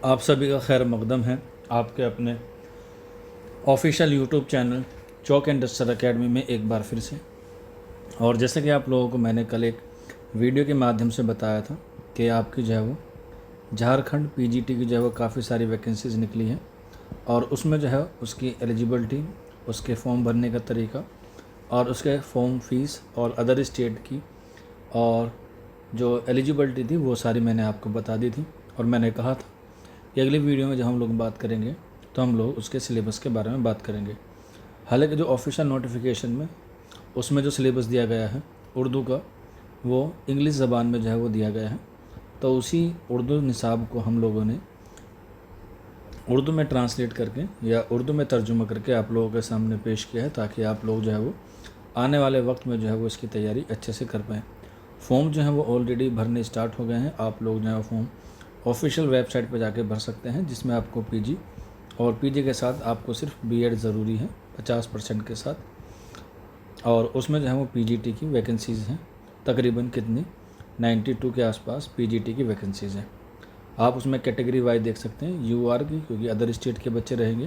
آپ سبھی کا خیر مقدم ہے آپ کے اپنے official YouTube channel Chowk and duster academy میں ایک بار پھر سے۔ اور جیسے کہ آپ لوگوں کو میں نے کل ایک ویڈیو کے مادھیم سے بتایا تھا کہ آپ کی جو ہے وہ جھارکھنڈ پی جی ٹی کی جو ہے وہ کافی ساری ویکنسیز نکلی ہیں، اور اس میں جو ہے اس کی ایلیجیبلٹی، اس کے فارم بھرنے کا طریقہ اور اس کے فارم فیس اور ادر اسٹیٹ کی اور جو ایلیجیبلٹی تھی وہ ساری میں نے آپ کو بتا دی تھی۔ اور میں نے کہا تھا کہ اگلی ویڈیو میں جب ہم لوگ بات کریں گے تو ہم لوگ اس کے سلیبس کے بارے میں بات کریں گے۔ حالانکہ جو آفیشیل نوٹیفیکیشن میں اس میں جو سلیبس دیا گیا ہے اردو کا، وہ انگلش زبان میں جو ہے وہ دیا گیا ہے، تو اسی اردو نصاب کو ہم لوگوں نے اردو میں ٹرانسلیٹ کر کے یا اردو میں ترجمہ کر کے آپ لوگوں کے سامنے پیش کیا ہے، تاکہ آپ لوگ جو ہے وہ آنے والے وقت میں جو ہے وہ اس کی تیاری اچھے سے کر پائیں۔ فارم جو ہیں وہ آلریڈی بھرنے اسٹارٹ ہو گئے ہیں، آپ لوگ جو ہے فارم آفیشیل ویب سائٹ پہ جا کے بھر سکتے ہیں، جس میں آپ کو پی جی اور پی جی کے ساتھ آپ کو صرف بی ایڈ ضروری ہے 50% کے ساتھ، اور اس میں جو ہے وہ پی جی ٹی کی ویکنسیز ہیں تقریباً کتنی 92 کے آس پاس پی جی ٹی کی ویکنسیز ہیں۔ آپ اس میں کیٹیگری وائز دیکھ سکتے ہیں یو آر کی، کیونکہ ادر اسٹیٹ کے بچے رہیں گے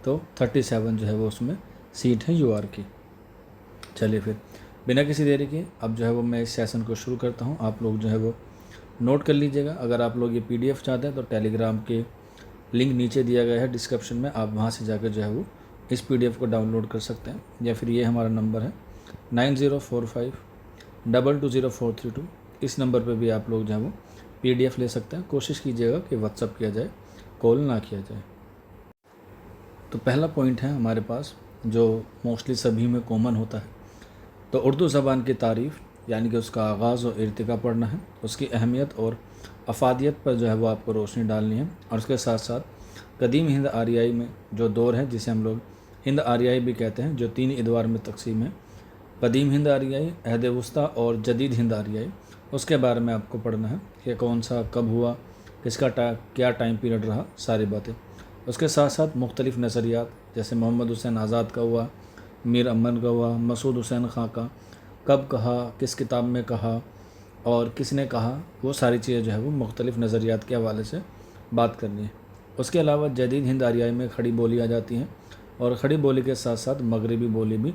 تو 37 جو ہے وہ اس میں سیٹ ہے یو آر کی۔ چلیے پھر بنا کسی دیری کے اب جو ہے وہ میں اس سیشن کو شروع کرتا ہوں۔ آپ لوگ جو ہے وہ نوٹ کر لیجیے گا۔ اگر آپ لوگ یہ پی ڈی ایف چاہتے ہیں تو ٹیلی گرام کے لنک نیچے دیا گیا ہے ڈسکرپشن میں، آپ وہاں سے جا کے جو ہے وہ اس پی ڈی ایف کو ڈاؤن لوڈ کر سکتے ہیں، یا پھر یہ ہمارا نمبر ہے 9045220432، اس نمبر پہ بھی آپ لوگ جو ہے وہ پی ڈی ایف لے سکتے ہیں۔ کوشش کیجیے گا کہ واٹس ایپ کیا جائے، کال نہ کیا جائے۔ تو پہلا پوائنٹ ہے ہمارے پاس جو موسٹلی سبھی میں کامن ہوتا ہے، تو اردو زبان کی تعریف یعنی کہ اس کا آغاز اور ارتقا پڑھنا ہے، اس کی اہمیت اور افادیت پر جو ہے وہ آپ کو روشنی ڈالنی ہے، اور اس کے ساتھ ساتھ قدیم ہند آریائی میں جو دور ہے جسے ہم لوگ ہند آریائی بھی کہتے ہیں، جو 3 ادوار میں تقسیم ہے، قدیم ہند آریائی، عہد وسطیٰ اور جدید ہند آریائی، اس کے بارے میں آپ کو پڑھنا ہے کہ کون سا کب ہوا، کس کا کیا ٹائم پیریڈ رہا، ساری باتیں۔ اس کے ساتھ ساتھ مختلف نظریات جیسے محمد حسین آزاد کا ہوا، میر امن کا ہوا، مسعود حسین خاں کا، کب کہا، کس کتاب میں کہا اور کس نے کہا، وہ ساری چیزیں جو ہے وہ مختلف نظریات کے حوالے سے بات کرنی ہے۔ اس کے علاوہ جدید ہند آریائی میں کھڑی بولی آ جاتی ہیں، اور کھڑی بولی کے ساتھ ساتھ مغربی بولی بھی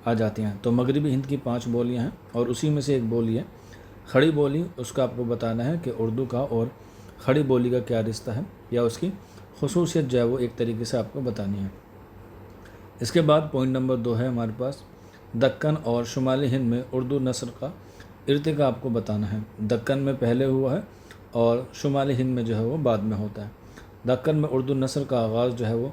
آ جاتی ہیں۔ تو مغربی ہند کی 5 بولیاں ہیں، اور اسی میں سے ایک بولی ہے کھڑی بولی۔ اس کا آپ کو بتانا ہے کہ اردو کا اور کھڑی بولی کا کیا رشتہ ہے، یا اس کی خصوصیت جو ہے وہ ایک طریقے سے آپ کو بتانی ہے۔ اس کے بعد پوائنٹ نمبر 2 ہے ہمارے پاس دکن اور شمالی ہند میں اردو نثر کا ارتقا آپ کو بتانا ہے۔ دکن میں پہلے ہوا ہے اور شمالی ہند میں جو ہے وہ بعد میں ہوتا ہے۔ دکن میں اردو نثر کا آغاز جو ہے وہ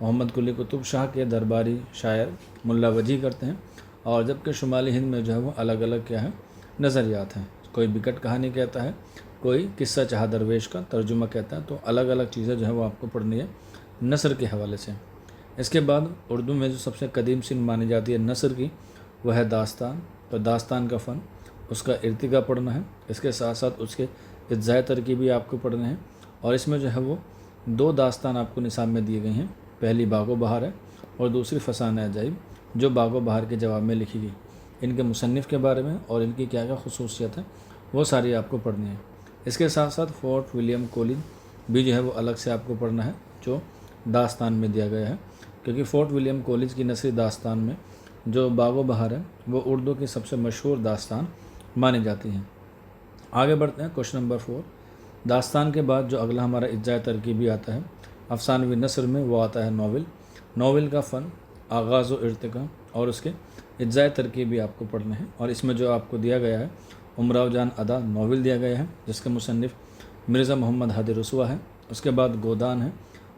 محمد قلی قطب شاہ کے درباری شاعر ملا وجی کرتے ہیں، اور جبکہ شمالی ہند میں جو ہے وہ الگ الگ کیا ہے نظریات ہیں، کوئی بکٹ کہانی کہتا ہے، کوئی قصہ چاہ درویش کا ترجمہ کہتا ہے، تو الگ الگ چیزیں جو ہے وہ آپ کو پڑھنی ہے نثر کے حوالے سے۔ اس کے بعد اردو میں جو سب سے قدیم سن مانی جاتی ہے نثر کی، وہ ہے داستان۔ تو داستان کا فن، اس کا ارتقا پڑھنا ہے، اس کے ساتھ ساتھ اس کے اجزائے ترکیبی آپ کو پڑھنے ہیں، اور اس میں جو ہے وہ 2 داستان آپ کو نصاب میں دی گئی ہیں، پہلی باغ و بہار ہے اور دوسری فسانہ عجائب، جو باغ و بہار کے جواب میں لکھی گئی۔ ان کے مصنف کے بارے میں اور ان کی کیا کیا خصوصیت ہے وہ ساری آپ کو پڑھنی ہے۔ اس کے ساتھ ساتھ فورٹ ولیم کولن بھی جو ہے وہ الگ سے آپ کو پڑھنا ہے، جو داستان میں دیا گیا ہے، کیونکہ فورٹ ولیم کولج کی نثری داستان میں جو باغ و بہار ہے وہ اردو کی سب سے مشہور داستان مانی جاتی ہیں۔ آگے بڑھتے ہیں کوشچن نمبر 4۔ داستان کے بعد جو اگلا ہمارا اجزائے ترکیبی آتا ہے افسانوی نثر میں، وہ آتا ہے ناول۔ ناول کا فن، آغاز و ارتقا اور اس کے اجزائے ترکیبی آپ کو پڑھنے ہیں، اور اس میں جو آپ کو دیا گیا ہے امراؤ جان ادا ناول دیا گیا ہے، جس کے مصنف مرزا محمد ہادی رسوا ہے۔ اس کے بعد گودان ہے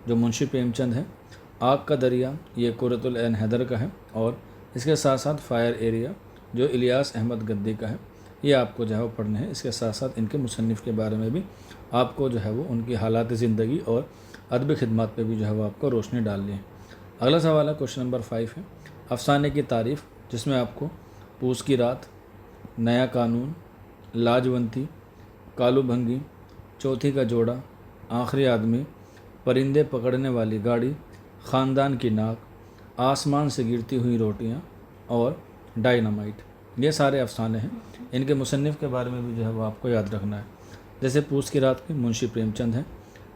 جو منشی پریم چند ہے۔ آگ کا دریا یہ قرۃ العین حیدر کا ہے، اور اس کے ساتھ ساتھ فائر ایریا جو الیاس احمد گدی کا ہے، یہ آپ کو جو ہے وہ پڑھنے ہیں۔ اس کے ساتھ ساتھ ان کے مصنف کے بارے میں بھی آپ کو جو ہے وہ ان کی حالات زندگی اور ادبی خدمات پہ بھی جو ہے وہ آپ کو روشنی ڈالنی ہے۔ اگلا سوال ہے کوشچن نمبر 5 ہے افسانے کی تعریف، جس میں آپ کو پوس کی رات، نیا قانون، لاجونتی، کالو بھنگی، چوتھی کا جوڑا، آخری آدمی، پرندے پکڑنے والی گاڑی، خاندان کی ناک، آسمان سے گرتی ہوئی روٹیاں اور ڈائنامائٹ، یہ سارے افسانے ہیں۔ ان کے مصنف کے بارے میں بھی جو ہے وہ آپ کو یاد رکھنا ہے۔ جیسے پوس کی رات کے منشی پریم چند ہیں،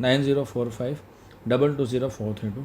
9045220432।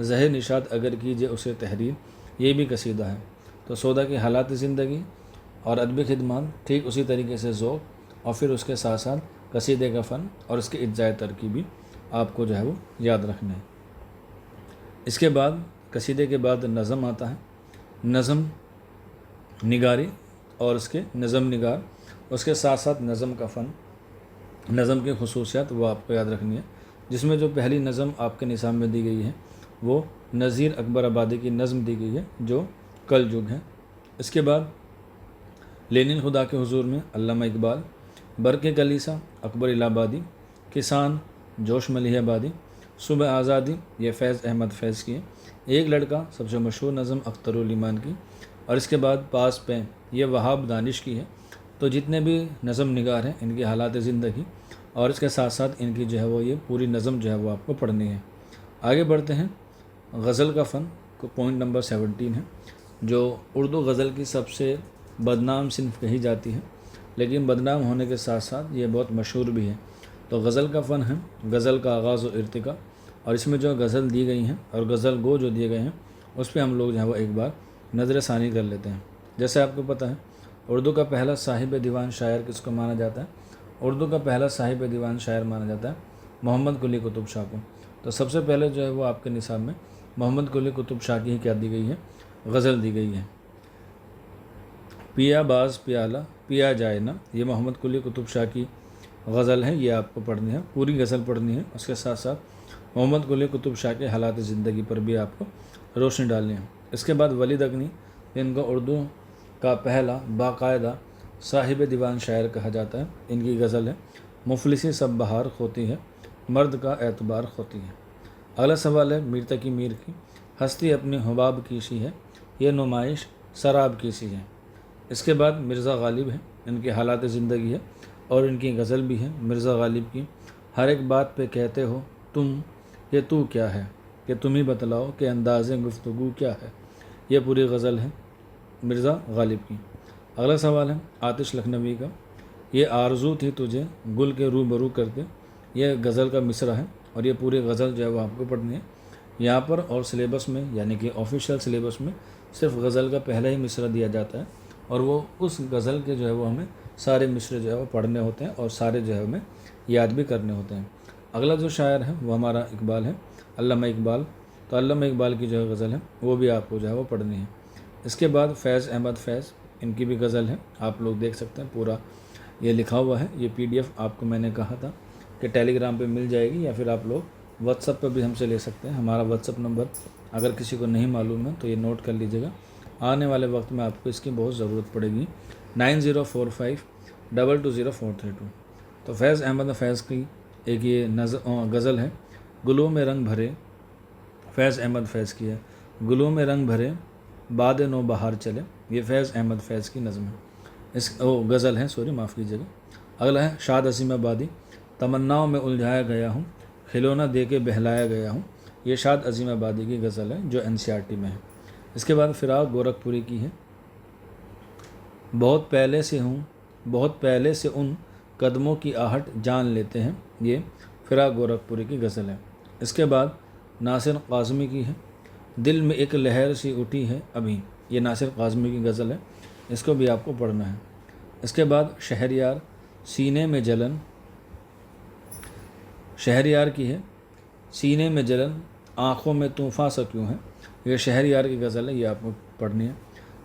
زہر نشاط اگر کیجیے اسے تحریر، یہ بھی قصیدہ ہے۔ تو سودا کی حالات زندگی اور ادبی خدمات، ٹھیک اسی طریقے سے ذوق اور پھر اس کے ساتھ ساتھ قصیدے کا فن اور اس کے اجزائے ترکیبی آپ کو جو ہے وہ یاد رکھنا ہے۔ اس کے بعد قصیدے کے بعد نظم آتا ہے، نظم نگاری اور اس کے نظم نگار، اس کے ساتھ ساتھ نظم کا فن، نظم کی خصوصیات وہ آپ کو یاد رکھنی ہے، جس میں جو پہلی نظم آپ کے نصاب میں دی گئی ہے وہ نذیر اکبر آبادی کی نظم دی گئی ہے جو کل جگ ہے۔ اس کے بعد لینن خدا کے حضور میں علامہ اقبال، برق کلیسا اکبر الہ آبادی، کسان جوش ملیح آبادی، صبح آزادی یہ فیض احمد فیض کی ہے، ایک لڑکا سب سے مشہور نظم اختر الایمان کی، اور اس کے بعد پاس پہ یہ وہاب دانش کی ہے۔ تو جتنے بھی نظم نگار ہیں ان کی حالات زندگی اور اس کے ساتھ ساتھ ان کی جو ہے وہ یہ پوری نظم جو ہے وہ آپ کو پڑھنی ہے۔ آگے بڑھتے ہیں، غزل کا فن کو پوائنٹ نمبر 17 ہے، جو اردو غزل کی سب سے بدنام صنف کہی جاتی ہے، لیکن بدنام ہونے کے ساتھ ساتھ یہ بہت مشہور بھی ہے۔ تو غزل کا فن ہے، غزل کا آغاز و ارتقا، اور اس میں جو غزل دی گئی ہیں اور غزل گو جو دیے گئے ہیں اس پہ ہم لوگ جو ہے وہ ایک بار نظر ثانی کر لیتے ہیں۔ جیسے آپ کو پتہ ہے اردو کا پہلا صاحب دیوان شاعر کس کو مانا جاتا ہے؟ اردو کا پہلا صاحب دیوان شاعر مانا جاتا ہے محمد قلی قطب شاہ کو۔ تو سب سے پہلے جو ہے وہ آپ کے نصاب میں محمد قلی قطب شاہ کی ہی کیا دی گئی ہے؟ غزل دی گئی ہے۔ پیا باز پیالہ پیا جائے نا، یہ محمد قلی قطب شاہ کی غزل ہے، یہ آپ کو پڑھنی ہے، پوری غزل پڑھنی ہے۔ اس کے ساتھ ساتھ محمد قلی قطب شاہ کے حالات زندگی پر بھی آپ کو روشنی ڈالنی ہے۔ اس کے بعد ولید اگنی، جن کو اردو کا پہلا باقاعدہ صاحب دیوان شاعر کہا جاتا ہے، ان کی غزل ہے مفلسی سب بہار ہوتی ہے، مرد کا اعتبار ہوتی ہے۔ اگلا سوال ہے میر تقی میر کی، ہستی اپنی حباب کی سی ہے، یہ نمائش سراب کی سی ہے۔ اس کے بعد مرزا غالب ہے، ان کی حالات زندگی ہے اور ان کی غزل بھی ہے مرزا غالب کی، ہر ایک بات پہ کہتے ہو تم، یہ تو کیا ہے کہ تم ہی بتلاؤ کہ انداز گفتگو کیا ہے، یہ پوری غزل ہے مرزا غالب کی۔ اگلا سوال ہے آتش لکھنوی کا، یہ آرزو تھی تجھے گل کے روبرو کرتے، یہ غزل کا مصرع ہے اور یہ پوری غزل جو ہے وہ آپ کو پڑھنی ہے۔ یہاں پر اور سلیبس میں یعنی کہ آفیشیل سلیبس میں صرف غزل کا پہلا ہی مصرع دیا جاتا ہے اور وہ اس غزل کے جو ہے وہ ہمیں سارے مصرے جو ہے وہ پڑھنے ہوتے ہیں اور سارے جو ہے ہمیں یاد بھی کرنے ہوتے ہیں۔ اگلا جو شاعر ہے وہ ہمارا اقبال ہے، علامہ اقبال۔ تو علامہ اقبال کی جو ہے غزل ہے وہ بھی آپ کو جو ہے وہ پڑھنی ہے۔ اس کے بعد فیض احمد فیض، ان کی بھی غزل ہے، آپ لوگ دیکھ سکتے ہیں پورا یہ لکھا ہوا ہے۔ یہ PDF آپ کو میں نے کہا تھا کہ ٹیلی گرام پہ مل جائے گی یا پھر آپ لوگ واٹس ایپ پہ بھی ہم سے لے سکتے ہیں۔ ہمارا واٹس ایپ نمبر اگر کسی کو نہیں معلوم ہے تو یہ نوٹ کر لیجیے گا، آنے والے وقت میں آپ کو اس کی بہت ضرورت پڑے گی۔ 9045220432۔ تو فیض احمد فیض کی ایک یہ غزل ہے گلوں میں رنگ بھرے، فیض احمد فیض کی ہے، گلوں میں رنگ بھرے باد نو بہار چلے، یہ فیض احمد فیض کی نظم ہے، غزل ہے، معاف کیجیے گا۔ اگلا ہے شاد عظیم آبادی، تمناؤں میں الجھایا گیا ہوں، کھلونا دے کے بہلایا گیا ہوں، یہ شاد عظیم آبادی کی غزل ہے جو NCERT میں ہے۔ اس کے بعد فراق گورکھپوری کی ہے، بہت پہلے سے ان قدموں کی آہٹ جان لیتے ہیں، یہ فراق گورکھپوری کی غزل ہے۔ اس کے بعد ناصر قاسمی کی ہے، دل میں ایک لہر سی اٹھی ہے ابھی، یہ ناصر قاسمی کی غزل ہے، اس کو بھی آپ کو پڑھنا ہے۔ اس کے بعد شہریار سینے میں جلن، شہریار کی ہے، سینے میں جلن آنکھوں میں طوفاں سا کیوں ہے، یہ شہریار کی غزل ہے، یہ آپ کو پڑھنی ہے۔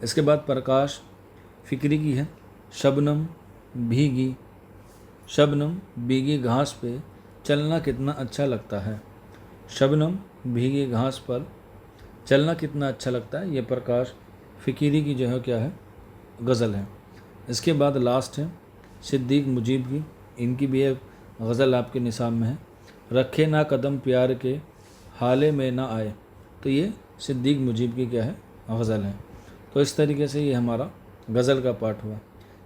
اس کے بعد پرکاش فکری کی ہے، شبنم بھیگی گھاس پہ چلنا کتنا اچھا لگتا ہے، شبنم بھیگی گھاس پر چلنا کتنا اچھا لگتا ہے، یہ پرکاش فکری کی جو ہے کیا ہے غزل ہے۔ اس کے بعد لاسٹ ہے صدیق مجیب کی، ان کی بھی ایک غزل آپ کے نصاب میں ہے، رکھے نہ قدم پیار کے حالے میں نہ آئے، تو یہ صدیق مجیب کی کیا ہے غزل ہے۔ تو اس طریقے سے یہ ہمارا غزل کا پارٹ ہوا۔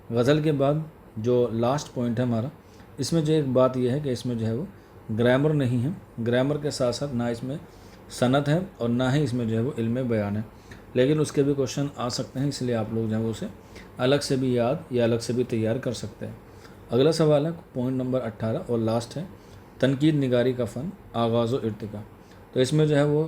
غزل کے بعد جو لاسٹ پوائنٹ ہے ہمارا، اس میں جو ایک بات یہ ہے کہ اس میں جو ہے وہ گرامر نہیں ہے، گرامر کے ساتھ ساتھ نہ اس میں صنعت ہے اور نہ ہی اس میں جو ہے وہ علم بیان ہے، لیکن اس کے بھی کوشچن آ سکتے ہیں، اس لیے آپ لوگ جو ہے وہ اسے الگ سے بھی یاد یا الگ سے بھی تیار کر سکتے ہیں۔ اگلا سوال ہے پوائنٹ نمبر 18 اور لاسٹ ہے تنقید نگاری کا فن، آغاز و ارتقا۔ تو اس میں جو ہے وہ